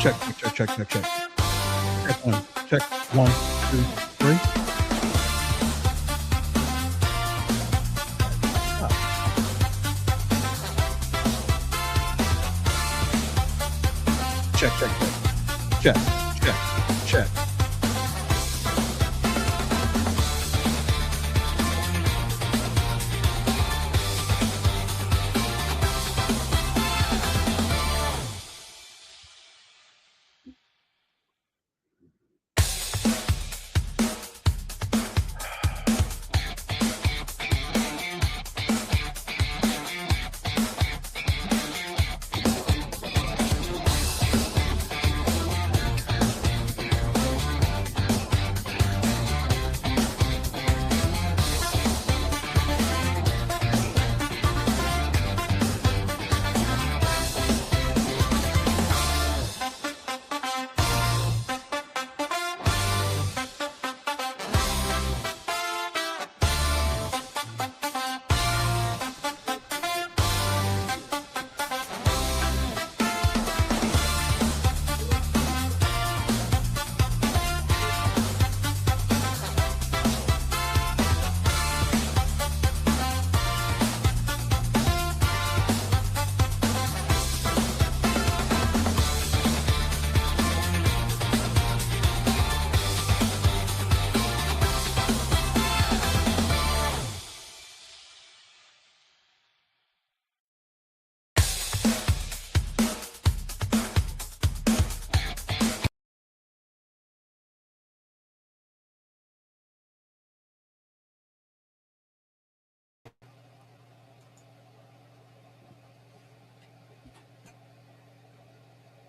Check. Check one. Check 1, 2, 3. Check.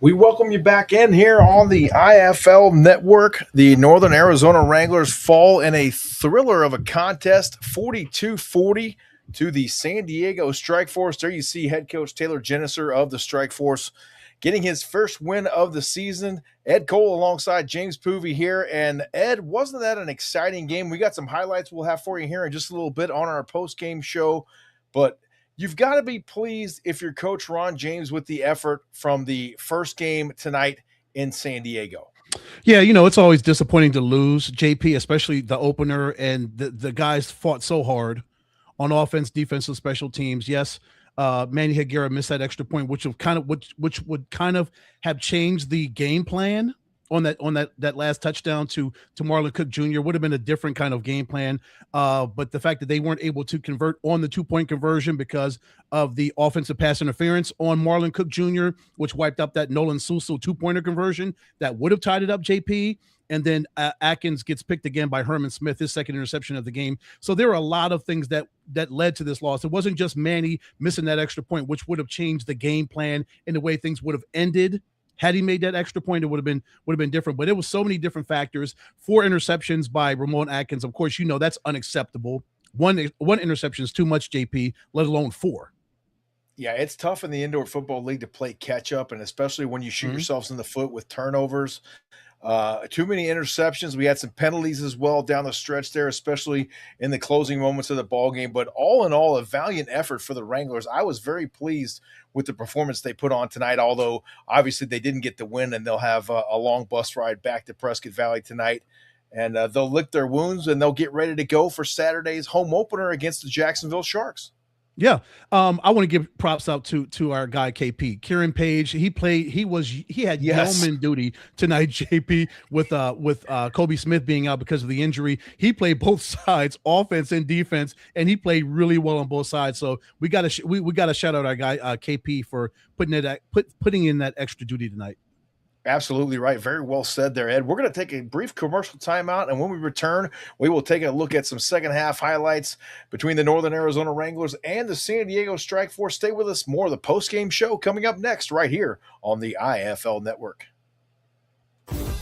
We welcome you back in here on the IFL Network. The Northern Arizona Wranglers fall in a thriller of a contest, 42-40 to the San Diego Strike Force. There you see head coach Taylor Jenniser of the Strike Force getting his first win of the season. Ed Cole alongside James Poovey here. And Ed, wasn't that an exciting game? We got some highlights we'll have for you here in just a little bit on our post-game show, but you've got to be pleased if you're Coach Ron James with the effort from the first game tonight in San Diego. Yeah, it's always disappointing to lose, JP, especially the opener, and the guys fought so hard on offense, defense, and special teams. Yes, Manny Higuera missed that extra point, which would kind of have changed the game plan on that last touchdown to Marlon Cook Jr. would have been a different kind of game plan. But the fact that they weren't able to convert on the 2-point conversion because of the offensive pass interference on Marlon Cook Jr., which wiped up that Nolan Suso 2-pointer conversion that would have tied it up, JP. And then Atkins gets picked again by Herman Smith, his second interception of the game. So there were a lot of things that led to this loss. It wasn't just Manny missing that extra point, which would have changed the game plan and the way things would have ended. Had he made that extra point, it would have been different. But it was so many different factors. 4 interceptions by Ramon Atkins. Of course, that's unacceptable. One interception is too much, JP, let alone 4. Yeah, it's tough in the indoor football league to play catch up, and especially when you shoot yourselves in the foot with turnovers. Too many interceptions. We had some penalties as well down the stretch there, especially in the closing moments of the ball game. But all in all, a valiant effort for the Wranglers. I was very pleased with the performance they put on tonight, although obviously they didn't get the win, and they'll have a long bus ride back to Prescott Valley tonight. And they'll lick their wounds, and they'll get ready to go for Saturday's home opener against the Jacksonville Sharks. Yeah. I want to give props out to our guy KP. Kieran Page, he had yeoman duty tonight, JP, with Kobe Smith being out because of the injury. He played both sides, offense and defense, and he played really well on both sides. So we got to shout out our guy KP for putting in that extra duty tonight. Absolutely right. Very well said there, Ed. We're going to take a brief commercial timeout, and when we return, we will take a look at some second-half highlights between the Northern Arizona Wranglers and the San Diego Strike Force. Stay with us. More of the post-game show coming up next right here on the IFL Network.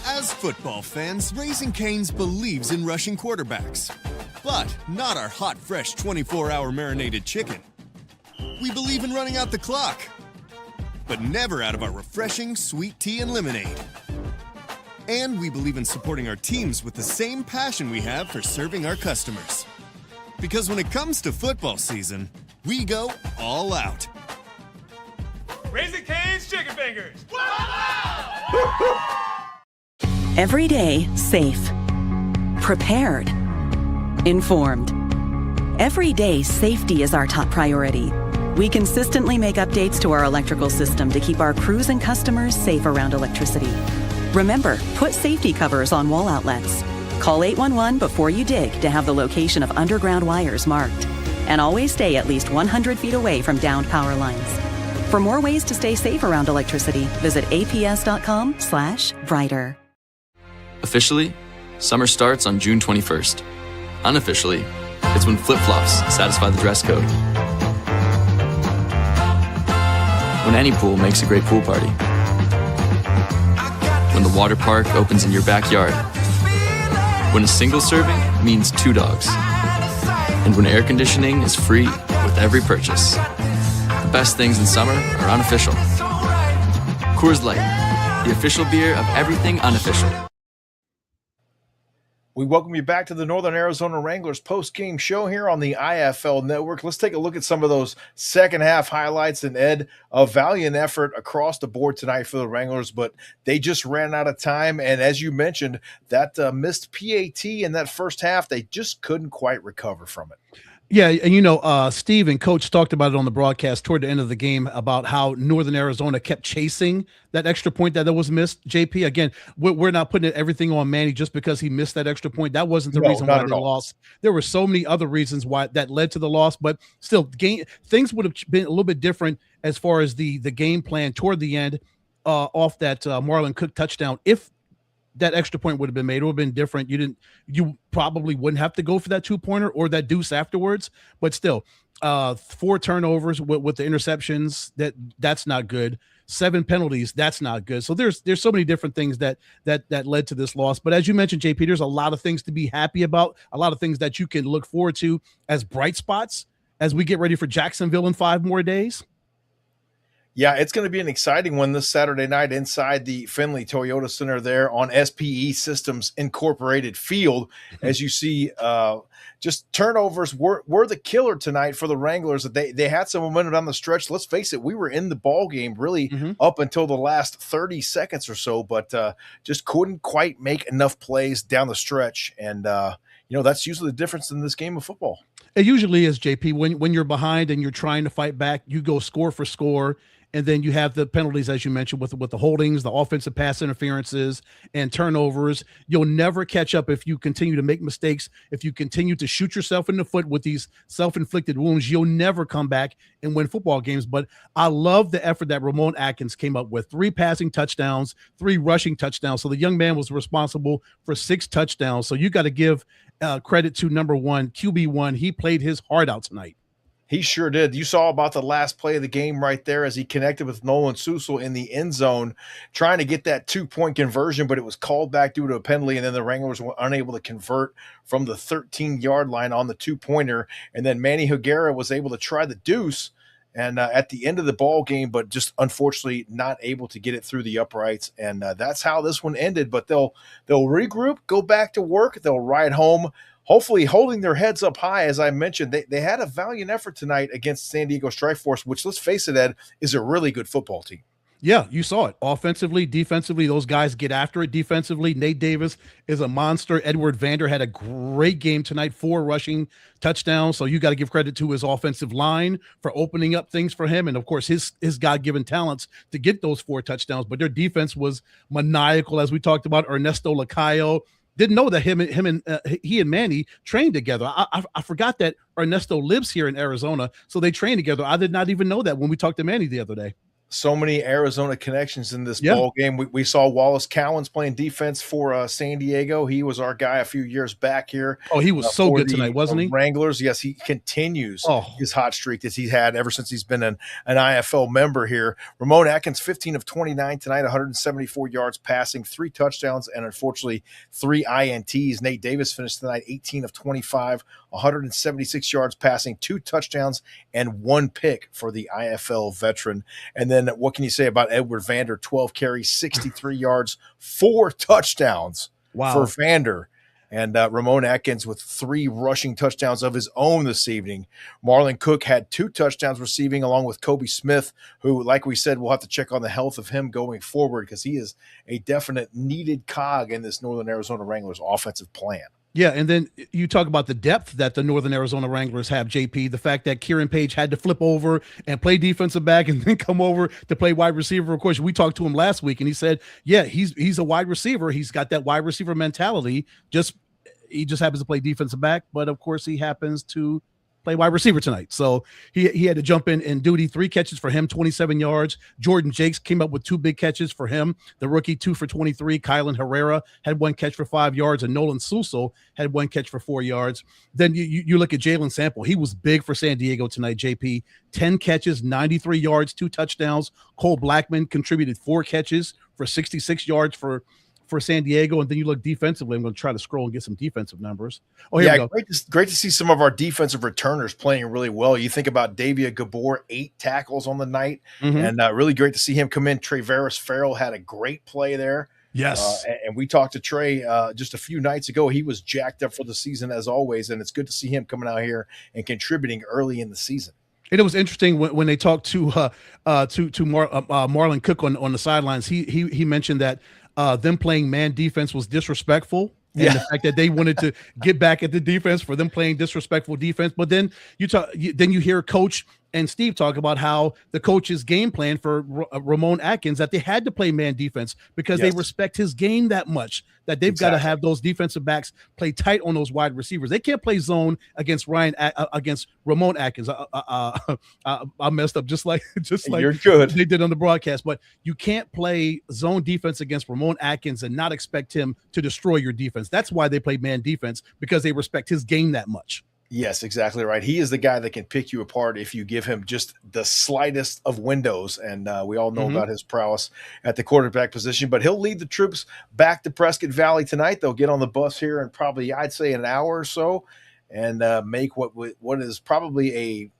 As football fans, Raising Cane's believes in rushing quarterbacks, but not our hot, fresh 24-hour marinated chicken. We believe in running out the clock, but never out of our refreshing sweet tea and lemonade. And we believe in supporting our teams with the same passion we have for serving our customers. Because when it comes to football season, we go all out. Raising Cane's Chicken Fingers. Every day, safe. Prepared. Informed. Every day, safety is our top priority. We consistently make updates to our electrical system to keep our crews and customers safe around electricity. Remember, put safety covers on wall outlets. Call 811 before you dig to have the location of underground wires marked. And always stay at least 100 feet away from downed power lines. For more ways to stay safe around electricity, visit aps.com/brighter. Officially, summer starts on June 21st. Unofficially, it's when flip-flops satisfy the dress code. When any pool makes a great pool party. When the water park opens in your backyard. When a single serving means 2 dogs. And when air conditioning is free with every purchase. The best things in summer are unofficial. Coors Light, the official beer of everything unofficial. We welcome you back to the Northern Arizona Wranglers post-game show here on the IFL Network. Let's take a look at some of those second half highlights. And Ed, a valiant effort across the board tonight for the Wranglers, but they just ran out of time. And as you mentioned, that missed PAT in that first half, they just couldn't quite recover from it. Yeah, and Steve and Coach talked about it on the broadcast toward the end of the game about how Northern Arizona kept chasing that extra point that was missed. JP, again, we're not putting everything on Manny just because he missed that extra point. That wasn't the reason why they lost. There were so many other reasons why that led to the loss, but still, things would have been a little bit different as far as the game plan toward the end off that Marlon Cook touchdown. If that extra point would have been made, it would have been different. You probably wouldn't have to go for that 2-pointer or that deuce afterwards, but still 4 turnovers with the interceptions, that's not good. 7 penalties, that's not good. So there's so many different things that led to this loss. But as you mentioned, JP, there's a lot of things to be happy about, a lot of things that you can look forward to as bright spots as we get ready for Jacksonville in 5 more days. Yeah, it's going to be an exciting one this Saturday night inside the Findlay Toyota Center there on SPE Systems Incorporated Field. As you see, just turnovers were the killer tonight for the Wranglers. They had some momentum down the stretch. Let's face it, we were in the ball game really up until the last 30 seconds or so, but just couldn't quite make enough plays down the stretch. And, that's usually the difference in this game of football. It usually is, JP. When you're behind and you're trying to fight back, you go score for score. And then you have the penalties, as you mentioned, with the holdings, the offensive pass interferences, and turnovers. You'll never catch up if you continue to make mistakes. If you continue to shoot yourself in the foot with these self-inflicted wounds, you'll never come back and win football games. But I love the effort that Ramon Atkins came up with. 3 passing touchdowns, 3 rushing touchdowns. So the young man was responsible for 6 touchdowns. So you got to give credit to number 1, QB1. He played his heart out tonight. He sure did. You saw about the last play of the game right there as he connected with Nolan Susel in the end zone, trying to get that 2-point conversion, but it was called back due to a penalty, and then the Wranglers were unable to convert from the 13-yard line on the 2-pointer. And then Manny Higuera was able to try the deuce and at the end of the ball game, but just unfortunately not able to get it through the uprights. And that's how this one ended. But they'll regroup, go back to work, they'll ride home, hopefully holding their heads up high. As I mentioned, they had a valiant effort tonight against San Diego Strike Force, which, let's face it, Ed, is a really good football team. Yeah, you saw it. Offensively, defensively, those guys get after it. Defensively, Nate Davis is a monster. Edward Vander had a great game tonight, 4 rushing touchdowns. So you got to give credit to his offensive line for opening up things for him. And, of course, his God-given talents to get those 4 touchdowns. But their defense was maniacal, as we talked about. Ernesto Lacayo. Didn't know that he and Manny trained together. I forgot that Ernesto lives here in Arizona, so they train together. I did not even know that when we talked to Manny the other day. So many Arizona connections in this ball game. We saw Wallace Cowens playing defense for San Diego. He was our guy a few years back here. Oh, he was so good tonight, wasn't he? Wranglers, yes, he continues his hot streak that he's had ever since he's been an IFL member here. Ramon Atkins, 15 of 29 tonight, 174 yards passing, 3 touchdowns, and unfortunately 3 INTs. Nate Davis finished tonight 18 of 25, 176 yards passing, 2 touchdowns, and 1 pick for the IFL veteran. And then what can you say about Edward Vander? 12 carries, 63 yards, 4 touchdowns for Vander. and Ramon Atkins with 3 rushing touchdowns of his own this evening. Marlon Cook had 2 touchdowns receiving, along with Kobe Smith, who, like we said, we'll have to check on the health of him going forward because he is a definite needed cog in this Northern Arizona Wranglers offensive plan. Yeah, and then you talk about the depth that the Northern Arizona Wranglers have, JP, the fact that Kieran Page had to flip over and play defensive back and then come over to play wide receiver. Of course, we talked to him last week, and he said, yeah, he's a wide receiver. He's got that wide receiver mentality. He just happens to play defensive back, but of course he happens to play wide receiver tonight. So he had to jump in duty. 3 catches for him, 27 yards. Jordan Jakes came up with 2 big catches for him. The rookie, 2 for 23. Kylan Herrera had 1 catch for 5 yards, and Nolan Suso had 1 catch for 4 yards. Then you look at Jalen Sample. He was big for San Diego tonight, JP. 10 catches, 93 yards, 2 touchdowns. Cole Blackman contributed 4 catches for 66 yards for San Diego. And then you look defensively. I'm going to try to scroll and get some defensive numbers. Oh, here we go. Great to see some of our defensive returners playing really well. You think about Davia Gabor, 8 tackles on the night, and really great to see him come in. Tre'Veris Farrell had a great play there. Yes. And we talked to Trey just a few nights ago. He was jacked up for the season as always, and it's good to see him coming out here and contributing early in the season. And it was interesting when they talked to Marlon Cook on the sidelines. He mentioned that them playing man defense was disrespectful, and the fact that they wanted to get back at the defense for them playing disrespectful defense. But then you hear Coach and Steve talk about how the coach's game plan for Ramon Atkins, that they had to play man defense because they respect his game that much, that they've got to have those defensive backs play tight on those wide receivers. They can't play zone against Ramon Atkins. I messed up just like You're good. They did on the broadcast, but you can't play zone defense against Ramon Atkins and not expect him to destroy your defense. That's why they play man defense, because they respect his game that much. Yes, exactly right. He is the guy that can pick you apart if you give him just the slightest of windows, and we all know about his prowess at the quarterback position. But he'll lead the troops back to Prescott Valley tonight. They'll get on the bus here in probably, I'd say, an hour or so, and make what is probably a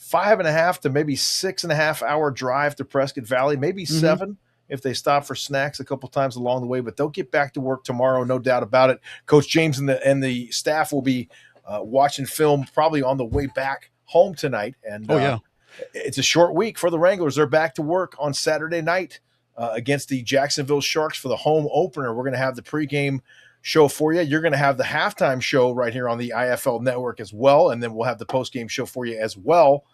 5.5 to maybe 6.5 hour drive to Prescott Valley, maybe 7 if they stop for snacks a couple times along the way. But they'll get back to work tomorrow, no doubt about it. Coach James and the staff will be watching film probably on the way back home tonight. And it's a short week for the Wranglers. They're back to work on Saturday night against the Jacksonville Sharks for the home opener. We're going to have the pregame show for you. You're going to have the halftime show right here on the IFL network as well. And then we'll have the postgame show for you as well.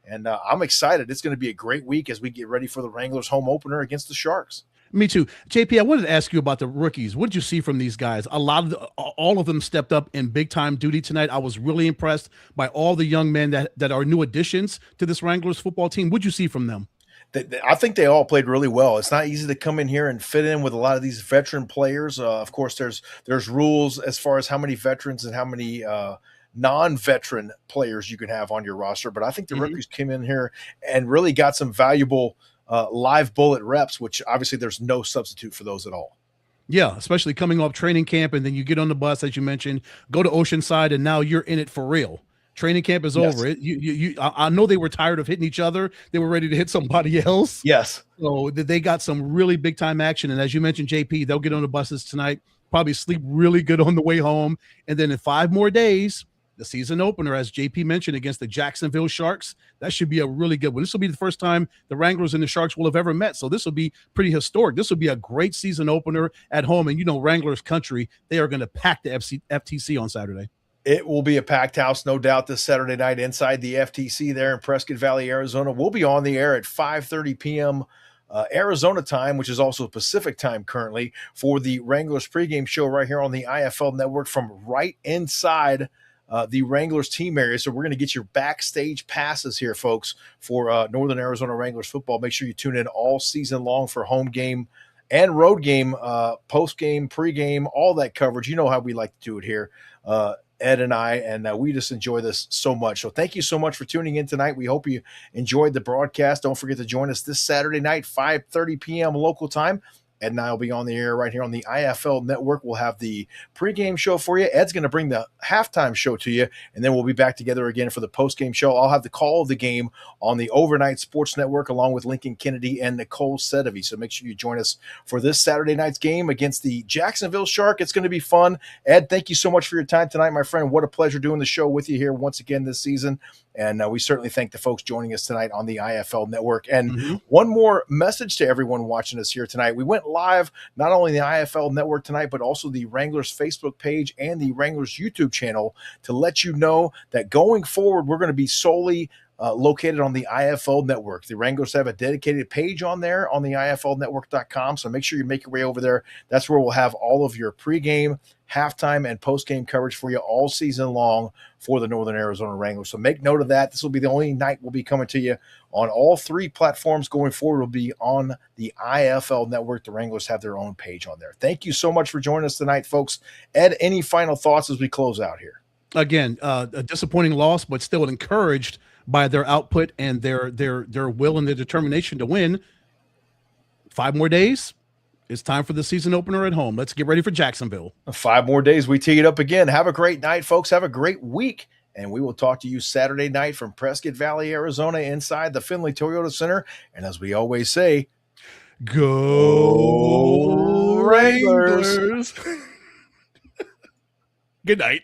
And I'm excited. It's going to be a great week as we get ready for the Wranglers home opener against the Sharks. Me too. JP, I wanted to ask you about the rookies. What did you see from these guys? All of them stepped up in big-time duty tonight. I was really impressed by all the young men that are new additions to this Wranglers football team. What did you see from them? I think they all played really well. It's not easy to come in here and fit in with a lot of these veteran players. Of course, there's rules as far as how many veterans and how many non-veteran players you can have on your roster. But I think the rookies came in here and really got some valuable live bullet reps, which obviously there's no substitute for those at all. Yeah, especially coming off training camp, and then you get on the bus, as you mentioned, go to Oceanside, and now you're in it for real. Training camp is over. I know they were tired of hitting each other. They were ready to hit somebody else. Yes. So they got some really big time action. And as you mentioned, JP, they'll get on the buses tonight, probably sleep really good on the way home. And then in 5 more days, the season opener, as JP mentioned, against the Jacksonville Sharks. That should be a really good one. This will be the first time the Wranglers and the Sharks will have ever met. So this will be pretty historic. This will be a great season opener at home. And, Wranglers country, they are going to pack the FTC on Saturday. It will be a packed house, no doubt, this Saturday night inside the FTC there in Prescott Valley, Arizona. We'll be on the air at 5:30 p.m. Arizona time, which is also Pacific time currently, for the Wranglers pregame show right here on the IFL network from right inside the Wranglers team area. So we're going to get your backstage passes here, folks, for Northern Arizona Wranglers football. Make sure you tune in all season long for home game and road game, post game, pregame, all that coverage. You know how we like to do it here, Ed and I, and we just enjoy this so much. So thank you so much for tuning in tonight. We hope you enjoyed the broadcast. Don't forget to join us this Saturday night, 5:30 p.m. local time, Ed and I will be on the air right here on the IFL Network. We'll have the pregame show for you. Ed's going to bring the halftime show to you, and then we'll be back together again for the postgame show. I'll have the call of the game on the Overnight Sports Network along with Lincoln Kennedy and Nicole Sedovey. So make sure you join us for this Saturday night's game against the Jacksonville Shark. It's going to be fun. Ed, thank you so much for your time tonight, my friend. What a pleasure doing the show with you here once again this season. And we certainly thank the folks joining us tonight on the IFL Network. And one more message to everyone watching us here tonight. We went live not only the IFL Network tonight, but also the Wranglers Facebook page and the Wranglers YouTube channel to let you know that going forward, we're going to be solely located on the IFL Network. The Wranglers have a dedicated page on there on the IFLnetwork.com. So make sure you make your way over there. That's where we'll have all of your pregame, halftime, and postgame coverage for you all season long for the Northern Arizona Wranglers. So make note of that. This will be the only night we'll be coming to you on all three platforms going forward. Will be on the IFL Network. The Wranglers have their own page on there. Thank you so much for joining us tonight, folks. Ed, any final thoughts as we close out here? Again, a disappointing loss, but still encouraged by their output and their will and their determination to win. 5 more days. It's time for the season opener at home. Let's get ready for Jacksonville. 5 more days. We tee it up again. Have a great night, folks. Have a great week. And we will talk to you Saturday night from Prescott Valley, Arizona, inside the Findlay Toyota Center. And as we always say, go Wranglers. Good night.